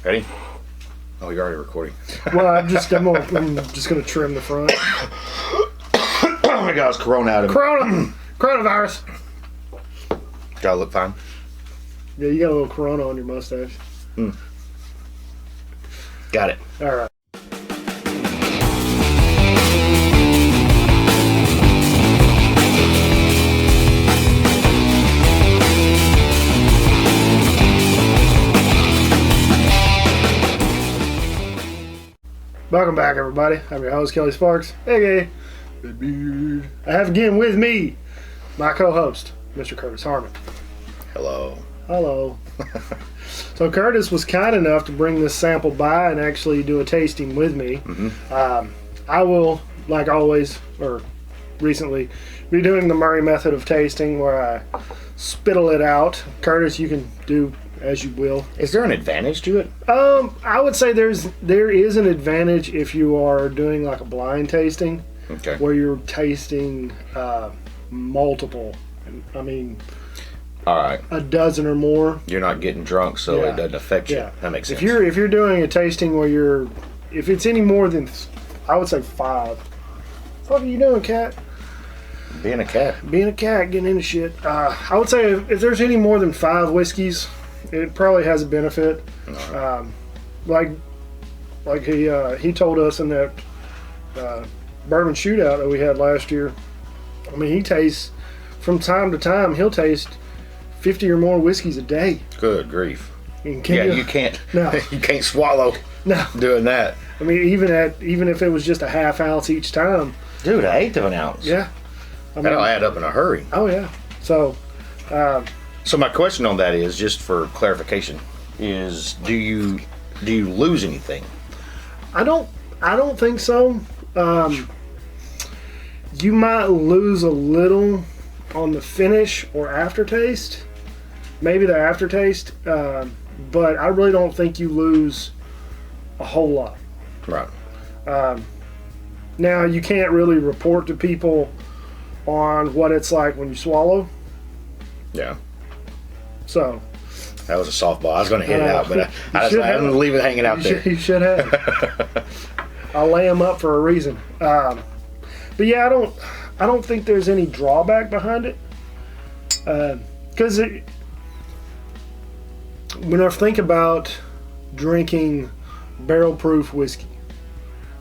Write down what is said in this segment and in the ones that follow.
Ready? Oh, you're already recording. Well, I'm just gonna trim the front. Oh my God, it's Corona out of me. Coronavirus. Do I look fine? Yeah, you got a little Corona on your mustache. Got it. All right. Welcome back, everybody. I'm your host, Kelly Sparks, aka Red Beard. I have again with me my co-host, Mr. Curtis Harmon. Hello. Hello. So Curtis was kind enough to bring this sample by and actually do a tasting with me. Mm-hmm. I will, like always, or recently, be doing the Murray method of tasting where I spittle it out. Curtis, you can do as you will. Is there an advantage to it? I would say there is an advantage if you are doing like a blind tasting, Okay. where you're tasting multiple. I mean, All right. a dozen or more. You're not getting drunk, so Yeah. it doesn't affect you. Yeah. That makes sense. If you're doing a tasting where if it's any more than, I would say 5. What are you doing, cat? Being a cat. Being a cat, getting into shit. I would say if there's any more than 5 whiskeys, it probably has a benefit. Like he told us in that bourbon shootout that we had last year. I mean, he tastes from time to time. He'll taste 50 or more whiskeys a day. Good grief. And You can't. No. You can't swallow No. doing that. I mean, even if it was just a half ounce each time. Dude, 1/8 of an ounce. Yeah. I mean, That'll add up in a hurry. oh yeah. So. So my question on that is, just for clarification, is do you lose anything? I don't think so. You might lose a little on the finish or aftertaste, maybe the aftertaste, but I really don't think you lose a whole lot. Right. Now, you can't really report to people on what it's like when you swallow. Yeah. So That was a softball. I was going to hit it out, but I'm should going to leave it hanging out there. you should have. I'll lay them up for a reason. But yeah, I don't think there's any drawback behind it. Because when I think about drinking barrel-proof whiskey,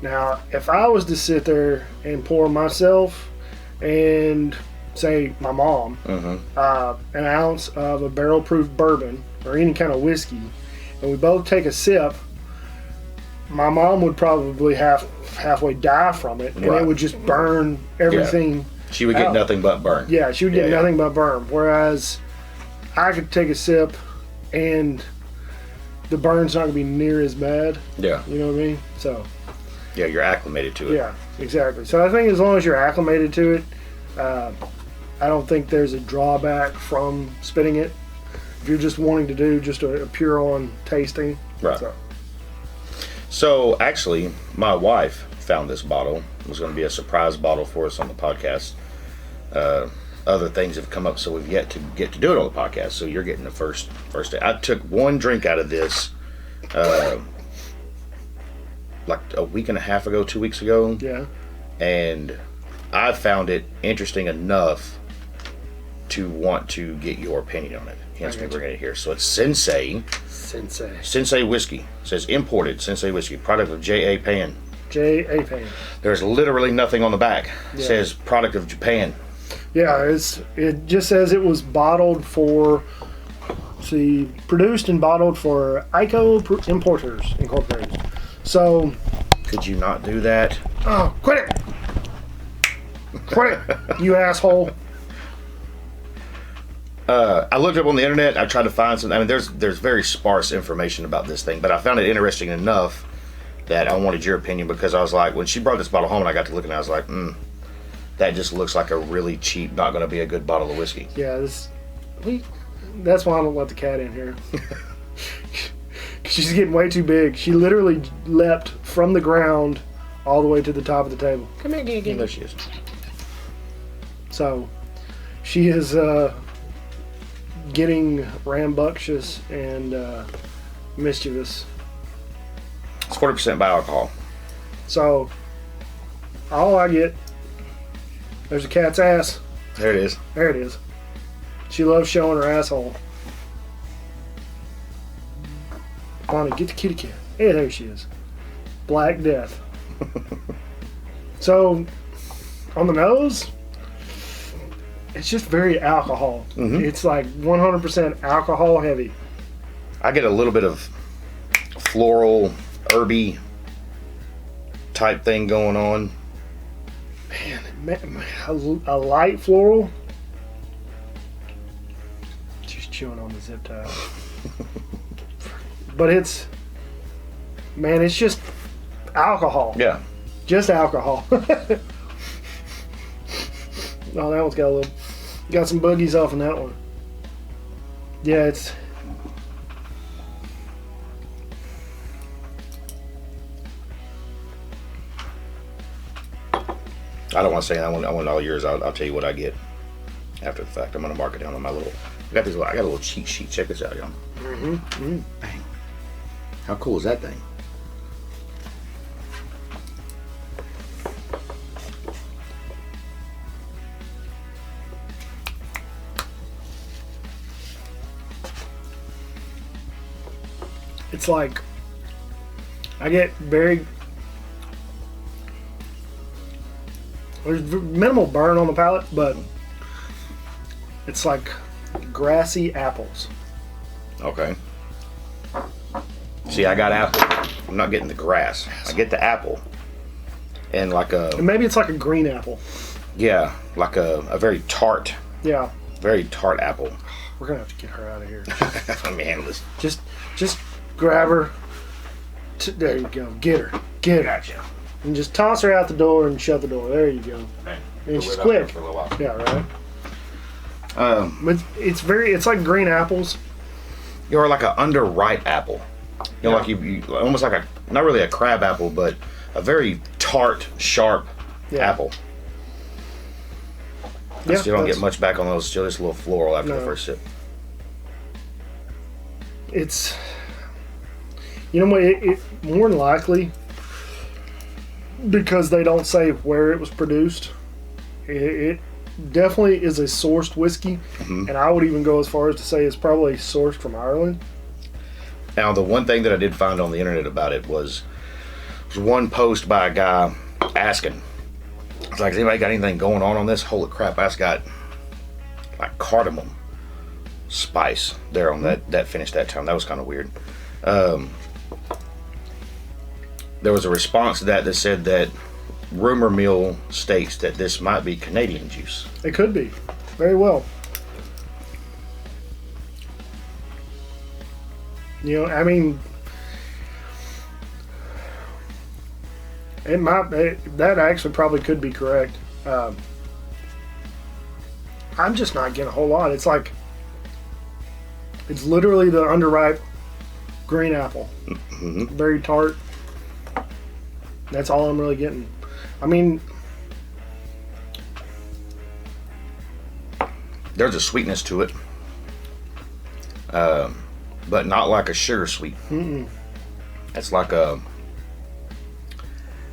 now if I was to sit there and pour myself and say my mom an ounce of a barrel-proof bourbon or any kind of whiskey, and we both take a sip, my mom would probably halfway die from it, and Right. it would just burn everything. She would get out. nothing but burn. Yeah, she would get Yeah. nothing but burn. Whereas I could take a sip and the burn's not going to be near as bad. Yeah. You know what I mean? So, Yeah, you're acclimated to it. yeah, exactly. So I think as long as you're acclimated to it, I don't think there's a drawback from spitting it. If you're just wanting to do just a pure on tasting. Right. So actually, my wife found this bottle. It was going to be a surprise bottle for us on the podcast. Other things have come up, so we've yet to get to do it on the podcast. So you're getting the first day. I took one drink out of this like a week and a half ago, 2 weeks ago. Yeah. And I found it interesting enough to want to get your opinion on it. Hence me bringing it here. So it's Sensei whiskey. It says imported Sensei whiskey, product of J.A. Pan. J.A. Pan. There's literally nothing on the back. It Yeah. says product of Japan. Yeah, it just says it was bottled for, produced and bottled for Ico Importers Incorporated. So, Could you not do that? oh, quit it! Quit it, you asshole! I looked up on the internet. I tried to find some. I mean, there's very sparse information about this thing, but I found it interesting enough that I wanted your opinion, because I was like, when she brought this bottle home and I got to looking, I was like, that just looks like a really cheap, not going to be a good bottle of whiskey. Yeah, that's why I don't let the cat in here. She's getting way too big. She literally leapt from the ground all the way to the top of the table. Come here, Gigi. There she is. So, she is getting rambunctious and mischievous It's 40% by alcohol. So, all I get, there's a cat's ass. There it is. There it is. She loves showing her asshole. Bonnie, get the kitty cat. Hey, there she is. Black Death. So, on the nose, it's just very alcohol. Mm-hmm. It's like 100% alcohol heavy. I get a little bit of floral, herby type thing going on. Man, a light floral. She's chewing on the zip tie. But it's just alcohol. Yeah. Just alcohol. Oh, that one's got some boogies off in that one. Yeah, it's. I don't want to say I want all yours. I'll tell you what I get after the fact. I'm gonna mark it down on my little. I got a little cheat sheet. Check this out, y'all. Mm-hmm. Bang. How cool is that thing? It's like I get very. There's minimal burn on the palate, but it's like grassy apples. Okay. See, I got apple. I'm not getting the grass. I get the apple, and like And maybe it's like a green apple. yeah, like a very tart Yeah, apple. we're gonna have to get her out of here. Let me handle this. Just grab her. There you go. Get her. Gotcha. And just toss her out the door and shut the door. There you go. Okay. And she's quick. For a little while. Yeah, right. But it's like green apples. You're like an underripe apple. You know, like you almost like not really a crab apple, but a very tart, sharp apple. I still don't get much back on those. Still just a little floral after the first sip. It's, you know what? It more than likely, because they don't say where it was produced, it definitely is a sourced whiskey, and I would even go as far as to say it's probably sourced from Ireland. Now, the one thing that I did find on the internet about it was one post by a guy asking, it's like, has anybody got anything going on this? Holy crap, I just got like cardamom spice there on that finish that time. That was kind of weird. There was a response to that said that rumor mill states that this might be Canadian juice. It could be, very well. You know, I mean, that actually probably could be correct. I'm just not getting a whole lot. It's like, it's literally the underripe green apple. Mm-hmm. Very tart. That's all I'm really getting. I mean, there's a sweetness to it, but not like a sugar sweet. Mm-mm. That's like a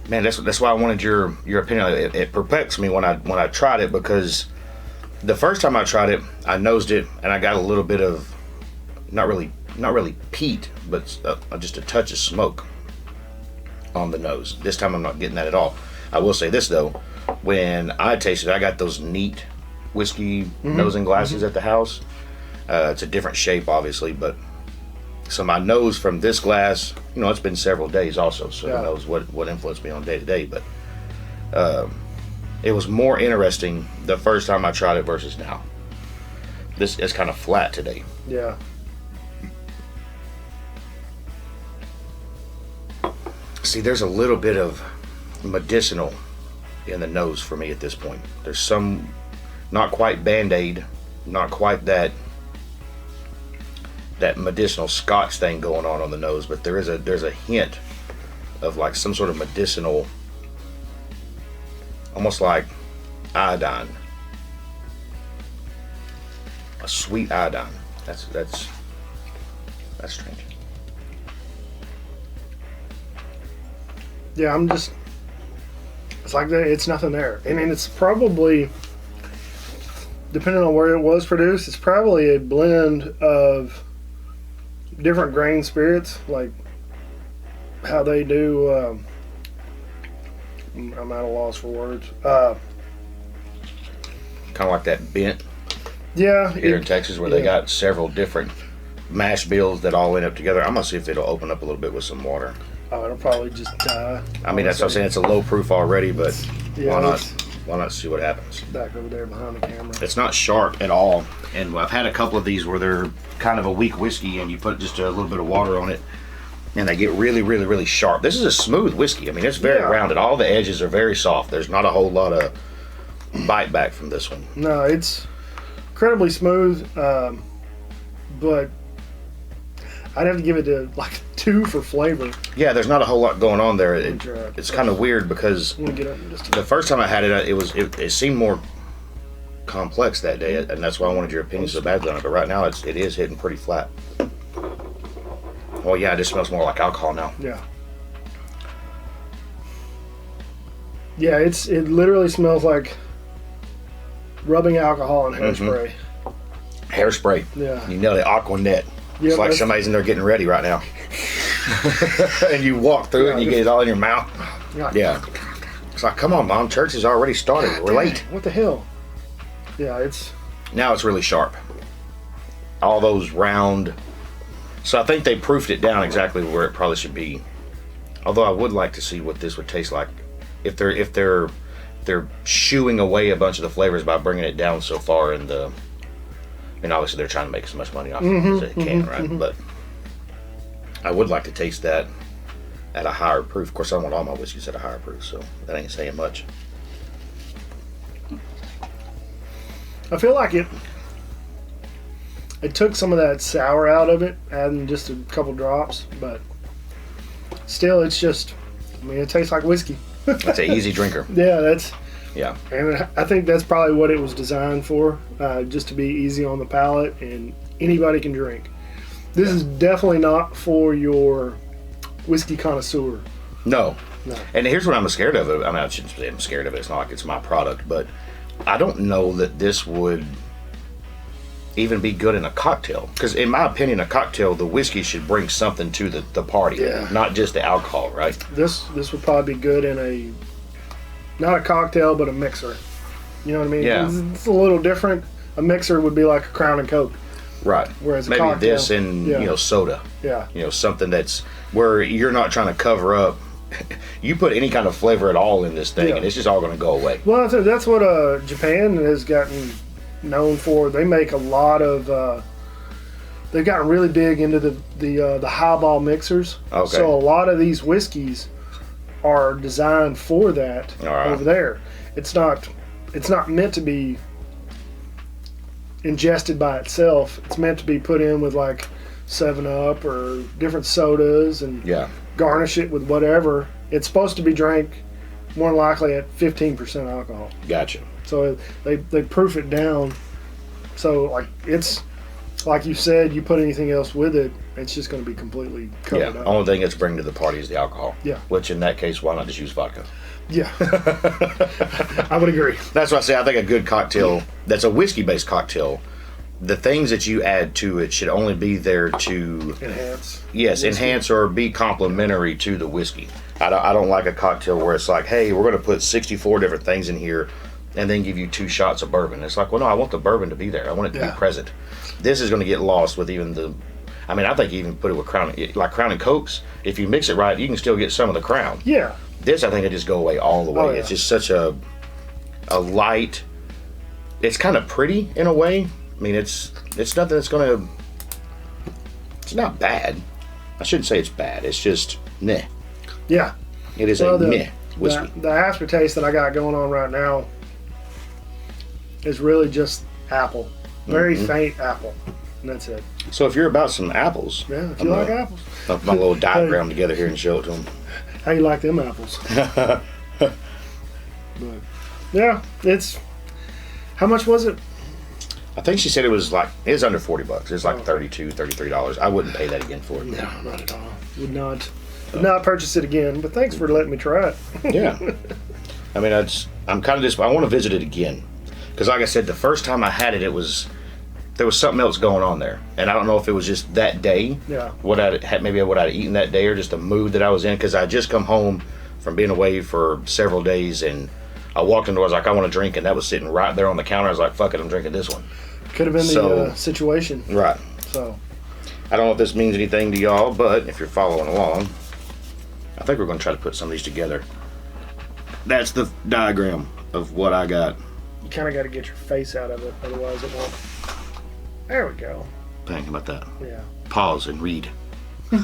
man. That's why I wanted your opinion. It perplexed me when I tried it, because the first time I tried it, I nosed it and I got a little bit of not really peat, but just a touch of smoke on the nose. This time I'm not getting that at all. I will say this though, when I tasted it, I got those neat whiskey nosing glasses at the house. It's a different shape, obviously, but so my nose from this glass, it's been several days also, so who knows what influenced me on day to day, but it was more interesting the first time I tried it versus now. This is kind of flat today. Yeah. See, there's a little bit of medicinal in the nose for me at this point. There's some, not quite Band-Aid, not quite that medicinal Scotch thing going on the nose, but there's a hint of like some sort of medicinal, almost like iodine, a sweet iodine. That's strange. Yeah, it's like that. It's nothing there. I mean, it's probably, depending on where it was produced, it's probably a blend of different grain spirits, like how they do. I'm at a loss for words. Kind of like that bent Yeah, here in Texas, where they got several different mash bills that all end up together. I'm gonna see if it'll open up a little bit with some water. Oh, it'll probably just die. I mean, that's what I'm saying. It's a low proof already, but Yeah, why not? it's Why not see what happens? back over there behind the camera. It's not sharp at all, and I've had a couple of these where they're kind of a weak whiskey, and you put just a little bit of water on it, and they get really, really, really sharp. This is a smooth whiskey. I mean, it's very rounded. All the edges are very soft. There's not a whole lot of bite back from this one. No, it's incredibly smooth, but I'd have to give it a 2 for flavor. Yeah, there's not a whole lot going on there. Try. It's kind of weird because I'm gonna get up in just a the first time I had it, it seemed more complex that day, and that's why I wanted your opinion so badly on it. But right now, it is hitting pretty flat. Well, yeah, it just smells more like alcohol now. Yeah. Yeah, it literally smells like rubbing alcohol and hairspray. Hairspray. Yeah. You know the Aqua Net. Yep, It's like somebody's in there getting ready right now. And you walk through it and you get it all in your mouth. Yeah. It's like, come on, Mom, church has already started. We're late. What the hell? Yeah, Now it's really sharp. All those round. So I think they proofed it down exactly where it probably should be. Although I would like to see what this would taste like if they're shooing away a bunch of the flavors by bringing it down so far in the. I mean, obviously they're trying to make as much money off it as they can, right? But I would like to taste that at a higher proof. Of course, I want all my whiskeys at a higher proof, so that ain't saying much. I feel like it took some of that sour out of it, adding just a couple drops, but still, it's just, I mean, it tastes like whiskey. It's an easy drinker. Yeah, and I think that's probably what it was designed for, just to be easy on the palate and anybody can drink. This is definitely not for your whiskey connoisseur. No. And here's what I'm scared of. I mean, I shouldn't say I'm scared of it. It's not like it's my product, but I don't know that this would even be good in a cocktail. Because in my opinion, a cocktail, the whiskey should bring something to the party, not just the alcohol, right? This would probably be good in not a cocktail, but a mixer. You know what I mean? Yeah. It's a little different. A mixer would be like a Crown and Coke. Right. Whereas maybe cocktail, this and soda. Yeah. Something that's where you're not trying to cover up. You put any kind of flavor at all in this thing, and it's just all going to go away. Well, that's what Japan has gotten known for. They make a lot of. They've gotten really big into the highball mixers. Okay. So a lot of these whiskeys are designed for that over there. It's not meant to be ingested by itself. It's meant to be put in with like 7-Up or different sodas and garnish it with whatever. It's supposed to be drank more than likely at 15% alcohol. Gotcha. So they proof it down. So like it's like you said, you put anything else with it, it's just going to be completely covered up. Only thing it's bringing to the party is the alcohol. Yeah. Which in that case, why not just use vodka? Yeah. I would agree. That's why I say I think a good cocktail that's a whiskey-based cocktail, the things that you add to it should only be there to enhance. Yes, whiskey. Enhance or be complementary to the whiskey. I don't like a cocktail where it's like, hey, we're going to put 64 different things in here and then give you 2 shots of bourbon. It's like, well, no, I want the bourbon to be there. I want it to be present. This is going to get lost with even the. I mean, I think you even put it with Crown and Cokes. If you mix it right, you can still get some of the Crown. Yeah. This, I think, it just go away all the way. Oh, yeah. It's just such a light. It's kind of pretty in a way. I mean, it's nothing that's going to. It's not bad. I shouldn't say it's bad. It's just meh. Yeah. It is a meh whiskey. The aftertaste that I got going on right now is really just apple. Very faint apple. And that's it. So if you're about some apples. Yeah, if you like apples. I'll put my little diagram together here and show it to them. How you like them apples? But, yeah, it's. How much was it? I think she said it was under $40. It's like $32, $33. I wouldn't pay that again for it. No, not at all. Would not. Would not purchase it again, but thanks for letting me try it. Yeah. I mean, I'm kind of just, I want to visit it again. Because like I said, the first time I had it, there was something else going on there. And I don't know if it was just that day, Yeah. what I'd eaten that day, or just the mood that I was in. Because I just come home from being away for several days, and I walked into, I was like, I want to drink, and that was sitting right there on the counter. I was like, fuck it, I'm drinking this one. Could have been the situation. Right. So, I don't know if this means anything to y'all, but if you're following along, I think we're going to try to put some of these together. That's the diagram of what I got. you kind of got to get your face out of it, otherwise it won't. There we go. Think about that. Yeah. Pause and read. I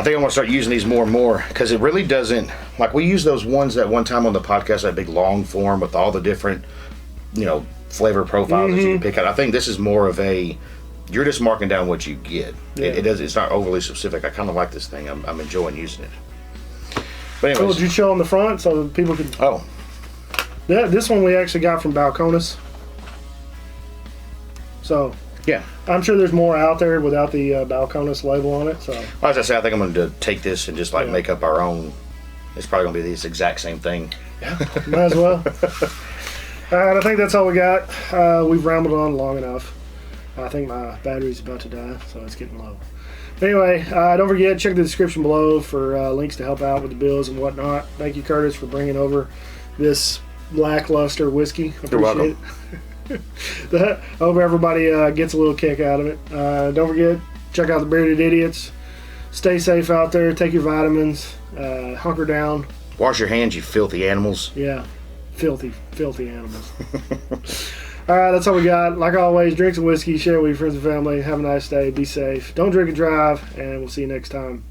think I'm going to start using these more and more, because it really doesn't, like we used those ones that one time on the podcast, that big long form with all the different, flavor profiles that you can pick out. I think this is more of you're just marking down what you get. Yeah. It's not overly specific. I kind of like this thing. I'm enjoying using it. But So anyways. did you show on the front so that people could... Oh, Yeah, this one we actually got from Balcones. So, yeah. I'm sure there's more out there without the Balcones label on it. So, As I say, I think I'm going to take this and just Yeah. make up our own. It's probably going to be this exact same thing. yeah, might as well. All right, I think that's all we got. We've rambled on long enough. I think my battery's about to die, so it's getting low. Anyway, don't forget, check the description below for links to help out with the bills and whatnot. Thank you, Curtis, for bringing over this lackluster whiskey. You're welcome. It. I hope everybody gets a little kick out of it. Don't forget, check out the Bearded Idiots. Stay safe out there. Take your vitamins. Hunker down. Wash your hands, you filthy animals. Yeah, filthy animals. All right, that's all we got. Like always, drink some whiskey, share it with your friends and family. Have a nice day. Be safe. Don't drink and drive, and we'll see you next time.